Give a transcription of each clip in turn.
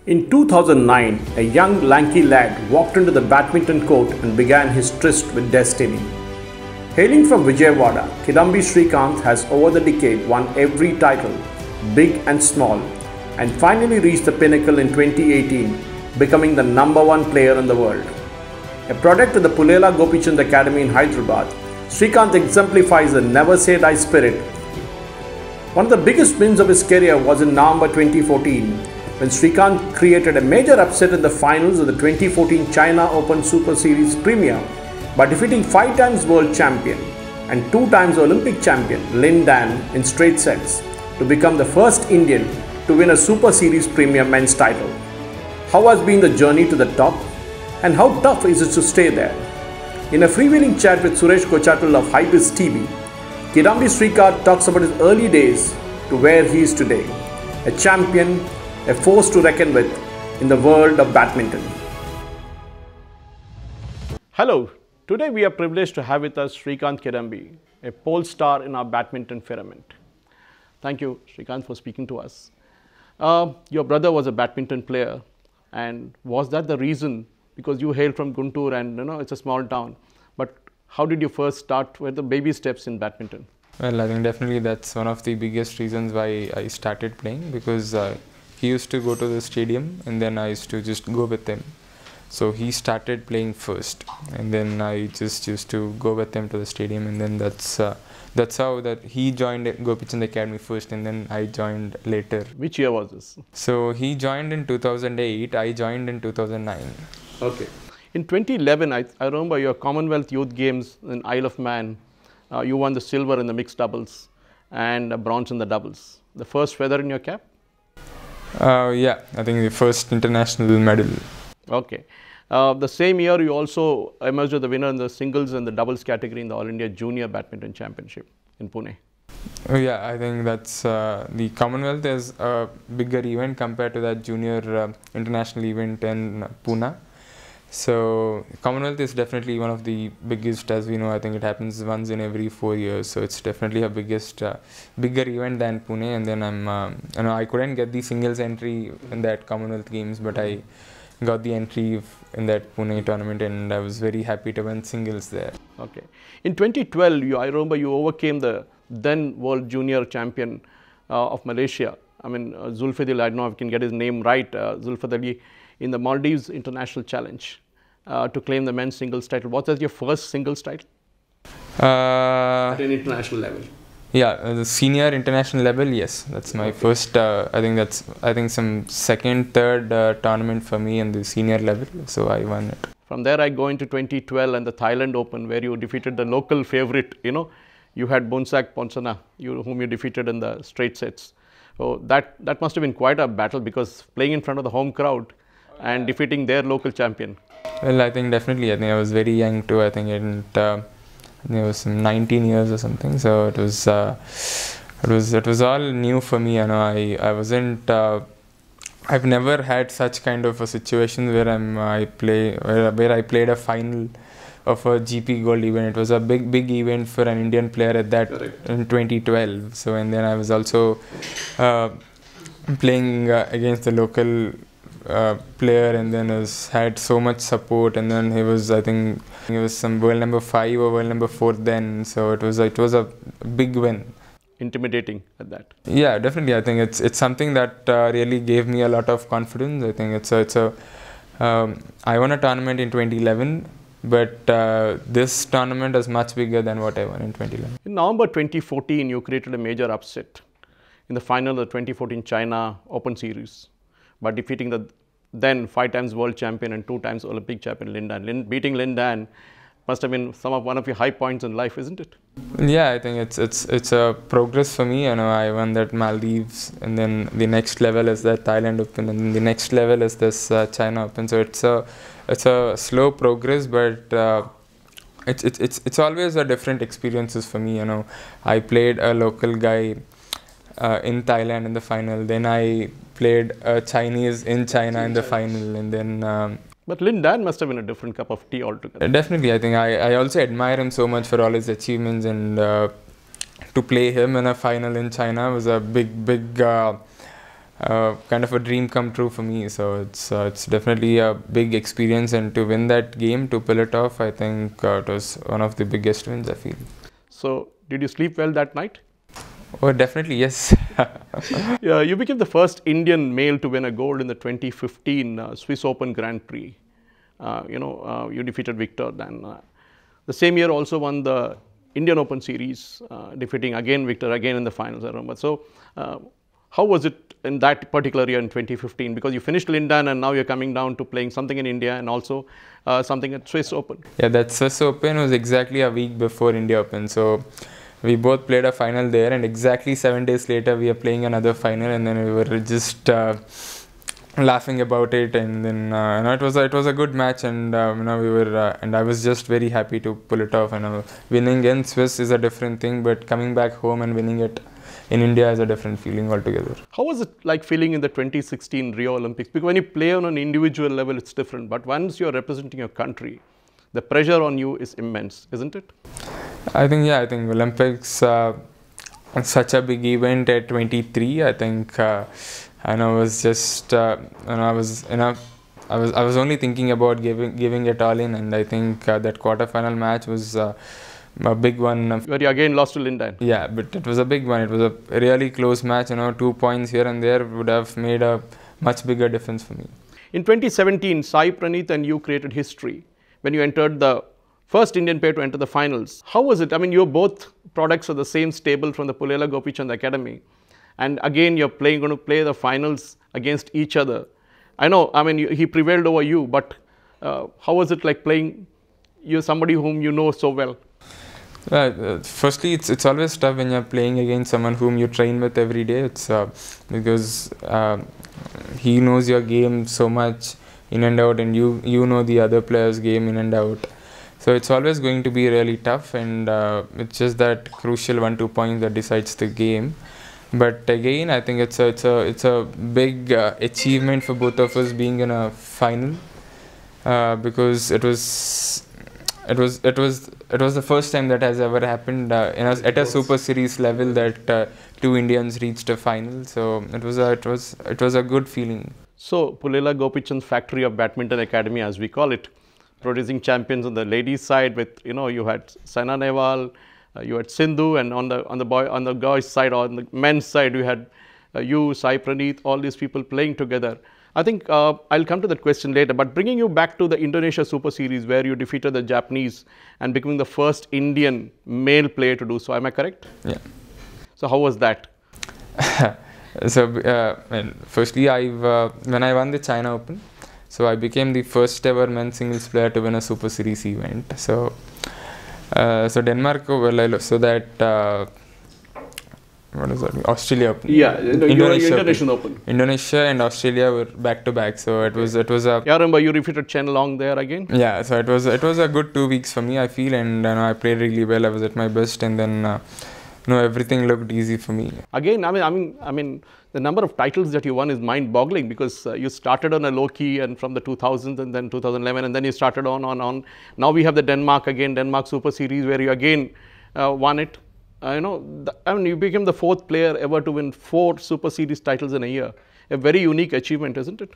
In 2009, a young lanky lad walked into the badminton court and began his tryst with destiny. Hailing from Vijayawada, Kidambi Srikanth has over the decade won every title, big and small, and finally reached the pinnacle in 2018, becoming the #1 player in the world. A product of the Pullela Gopichand Academy in Hyderabad, Srikanth exemplifies a never say die spirit. One of the biggest wins of his career was in November 2014, when Srikanth created a major upset in the finals of the 2014 China Open Super Series Premier by defeating 5 times world champion and 2 times Olympic champion Lin Dan in straight sets to become the first Indian to win a Super Series Premier men's title. How has been the journey to the top, and how tough is it to stay there? In a freewheeling chat with Suresh Kochattil of HybBiz TV, Kidambi Srikanth talks about his early days to where he is today, a champion, a force to reckon with in the world of badminton. Hello, today we are privileged to have with us Srikanth Kidambi, a pole star in our badminton firmament. Thank you, Srikanth, for speaking to us. Your brother was a badminton player, and was that the reason? Because you hail from Guntur and it's a small town, but how did you first start? Were the baby steps in badminton? Well, I think definitely that's one of the biggest reasons why I started playing, because he used to go to the stadium and then I used to just go with him. So he started playing first and then I just used to go with him to the stadium, and then that's how that he joined Gopichand Academy first and then I joined later. Which year was this? So he joined in 2008, I joined in 2009. Okay. In 2011, I remember your Commonwealth Youth Games in Isle of Man. You won the silver in the mixed doubles and a bronze in the doubles. The first feather in your cap? Yeah, I think the first international medal. Okay. The same year, you also emerged as the winner in the singles and the doubles category in the All India Junior Badminton Championship in Pune. Yeah, I think that's the Commonwealth is a bigger event compared to that junior international event in Pune. So Commonwealth is definitely one of the biggest, as we know. I think it happens once in every 4 years, so it's definitely a bigger event than Pune. And then I couldn't get the singles entry in that Commonwealth Games, but I got the entry in that Pune tournament, and I was very happy to win singles there. Okay. In 2012, I remember you overcame the then world junior champion of Malaysia. I mean, Zulfadil, I don't know if I can get his name right, Zulfadil, in the Maldives International Challenge to claim the men's singles title. Was that your first singles title? At an international level? Yeah, the senior international level, yes. That's my first, I think some second, third tournament for me in the senior level, so I won it. From there I go into 2012 and the Thailand Open, where you defeated the local favorite, you had Bonsak Ponsana, whom you defeated in the straight sets. So that must have been quite a battle, because playing in front of the home crowd and defeating their local champion. Well, I think definitely. I think I was very young too. I think it was 19 years or something. So it was all new for me. I wasn't. I've never had such kind of a situation where I played a final of a GP Gold event. It was a big event for an Indian player at that. Correct. In 2012. So, and then I was also playing against the local player, and then had so much support, and then I think he was some world number 5 or world number 4 then, so it was a big win. Intimidating at that. Yeah, definitely. I think it's something that really gave me a lot of confidence. I think I won a tournament in 2011, but this tournament is much bigger than what I won in 2011. In November 2014, you created a major upset in the final of the 2014 China Open Series by defeating the then 5 times world champion and 2 times Olympic champion Lin Dan. Beating Lin Dan must have been one of your high points in life, isn't it? Yeah, I think it's a progress for me. I won that Maldives, and then the next level is that Thailand Open, and then the next level is this China Open. So it's a slow progress, but it's always a different experiences for me. I played a local guy in Thailand in the final. Then I played a Chinese in China in the final, and then. But Lin Dan must have been a different cup of tea altogether. Definitely, I think I also admire him so much for all his achievements, and to play him in a final in China was a big kind of a dream come true for me. So it's definitely a big experience, and to win that game, to pull it off, I think it was one of the biggest wins, I feel. So, did you sleep well that night? Oh, definitely, yes. Yeah, you became the first Indian male to win a gold in the 2015 Swiss Open Grand Prix. You defeated Victor then. The same year also won the Indian Open Series, defeating again Victor again in the finals, I remember. So, how was it in that particular year in 2015? Because you finished Lin Dan and now you're coming down to playing something in India and also something at Swiss Open. Yeah, that Swiss Open was exactly a week before India Open. So we both played a final there, and exactly 7 days later we are playing another final, and then we were just laughing about it, and then it was a good match, and we were and I was just very happy to pull it off. And winning in Swiss is a different thing, but coming back home and winning it in India is a different feeling altogether. How was it like feeling in the 2016 Rio Olympics? Because when you play on an individual level, it's different, but once you're representing your country, the pressure on you is immense, isn't it? I think Olympics such a big event at 23. I think. And I was just, I was only thinking about giving it all in, and I think that quarter-final match was a big one. Where you again lost to Lin Dan. Yeah, but it was a big one. It was a really close match. 2 points here and there would have made a much bigger difference for me. In 2017, Sai Praneeth and you created history when you entered the first Indian pair to enter the finals. How was it? I mean, you're both products of the same stable from the Pullela Gopichand Academy. And again, you're going to play the finals against each other. I know, I mean, he prevailed over you, but how was it like playing somebody whom you know so well? Firstly, it's always tough when you're playing against someone whom you train with every day. It's because he knows your game so much in and out, and you know the other player's game in and out. So it's always going to be really tough, and it's just that crucial 1-2 points that decides the game. But again, I think it's a big achievement for both of us being in a final, because it was the first time that has ever happened at a Super Series level that two Indians reached a final. So it was a good feeling. So Pullela Gopichand's factory of Badminton Academy, as we call it, producing champions on the ladies' side with you had Saina Nehwal. You had Sindhu, and on the guys' side, or on the men's side, you had you, Sai Praneeth, all these people playing together. I think I'll come to that question later, but bringing you back to the Indonesia Super Series where you defeated the Japanese and becoming the first Indian male player to do so. Am I correct? Yeah. So how was that? So firstly, when I won the China Open, so I became the first ever men's singles player to win a Super Series event. So Denmark, what is that? Australia Open. Yeah, Indonesian Open. Indonesia and Australia were back to back. So it was a. Yeah, I remember you defeated Chen Long there again. Yeah, so it was a good 2 weeks for me, I feel, and I played really well. I was at my best, and then everything looked easy for me. Again, I mean, the number of titles that you won is mind-boggling, because you started on a low key and from the 2000s and then 2011, and then you started on. Now we have the Denmark Super Series where you again won it. You became the 4th player ever to win 4 Super Series titles in a year. A very unique achievement, isn't it?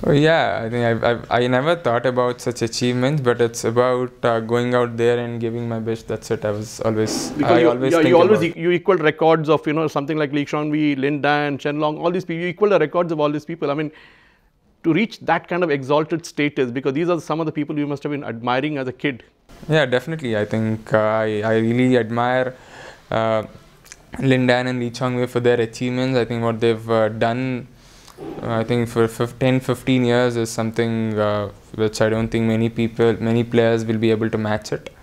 Oh yeah, I think I never thought about such achievements, but it's about going out there and giving my best. That's it. You equaled records of something like Lee Sean-Wee, Lin Dan, Chen Long, all these people. You equal the records of all these people. I mean, to reach that kind of exalted status, because these are some of the people you must have been admiring as a kid. Yeah, definitely. I think I really admire Lin Dan and Lee Chong-wei for their achievements. I think what they've done, I think for 10-15 years is something which I don't think many players will be able to match it.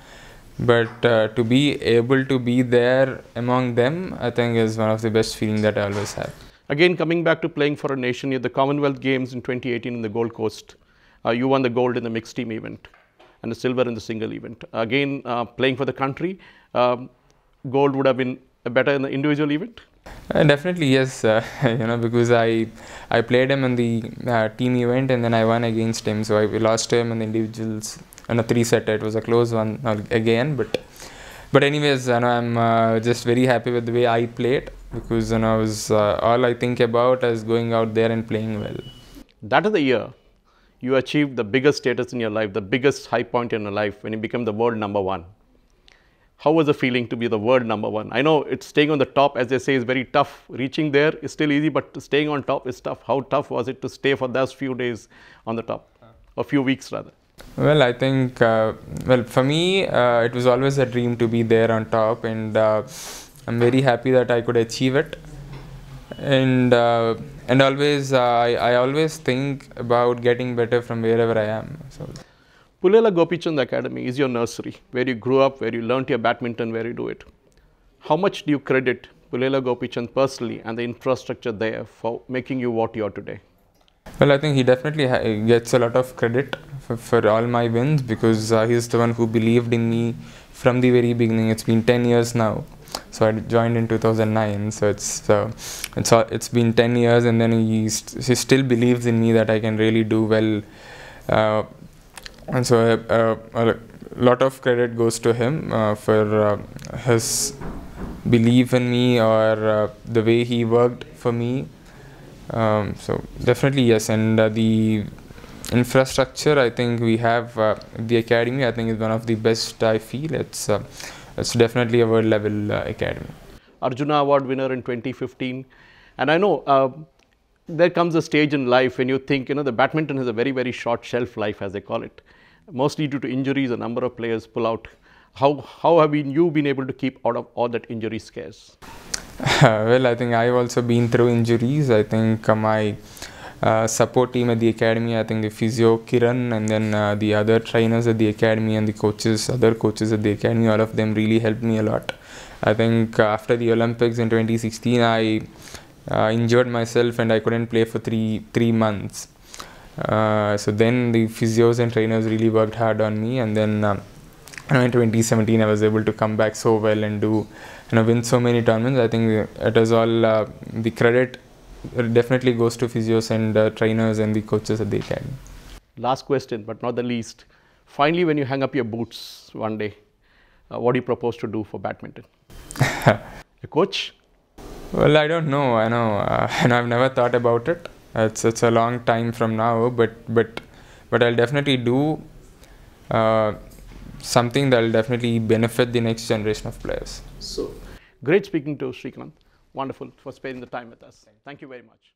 But to be able to be there among them, I think is one of the best feelings that I always have. Again, coming back to playing for a nation at the Commonwealth Games in 2018 in the Gold Coast, you won the gold in the mixed team event and the silver in the single event. Again, playing for the country, gold would have been better in the individual event? Definitely yes, because I played him in the team event and then I won against him. So I lost to him in the individuals in a 3-setter. It was a close one again, but anyways, I'm just very happy with the way I played. because I was all I think about is going out there and playing well. That is the year you achieved the biggest status in your life, the biggest high point in your life when you became the world number one. How was the feeling to be the world number one? I know it's staying on the top, as they say, is very tough. Reaching there is still easy, but staying on top is tough. How tough was it to stay for those few days on the top, or few weeks rather? Well, I think, well, for me, it was always a dream to be there on top, and I'm very happy that I could achieve it. And always, I always think about getting better from wherever I am. So. Pullela Gopichand Academy is your nursery, where you grew up, where you learnt your badminton, where you do it. How much do you credit Pullela Gopichand personally and the infrastructure there for making you what you are today? Well, I think he definitely gets a lot of credit for all my wins, because he's the one who believed in me from the very beginning. It's been 10 years now. So I joined in 2009. So it's been 10 years, and then he still believes in me that I can really do well. And so a lot of credit goes to him for his belief in me, or the way he worked for me. So definitely yes, and the infrastructure I think we have the academy, I think is one of the best. I feel it's definitely a world level academy. Arjuna Award winner in 2015, and I know there comes a stage in life when you think, the badminton has a very, very short shelf life, as they call it, mostly due to injuries. A number of players pull out. How have you been able to keep out of all that injury scares? Well, I think I've also been through injuries. I think my support team at the academy, I think the physio Kiran, and then the other trainers at the academy, and the other coaches at the academy, all of them really helped me a lot. I think after the Olympics in 2016, I injured myself and I couldn't play for three months. So then the physios and trainers really worked hard on me, and then in 2017 I was able to come back so well and win so many tournaments. I think it is all the credit definitely goes to physios and trainers and the coaches at the academy. Last question, but not the least. Finally, when you hang up your boots one day, what do you propose to do for badminton? A coach? Well, I don't know. I know, and I've never thought about it. It's a long time from now, but I'll definitely do something that will definitely benefit the next generation of players. So, great speaking to Srikanth. Wonderful for spending the time with us. Thank you very much.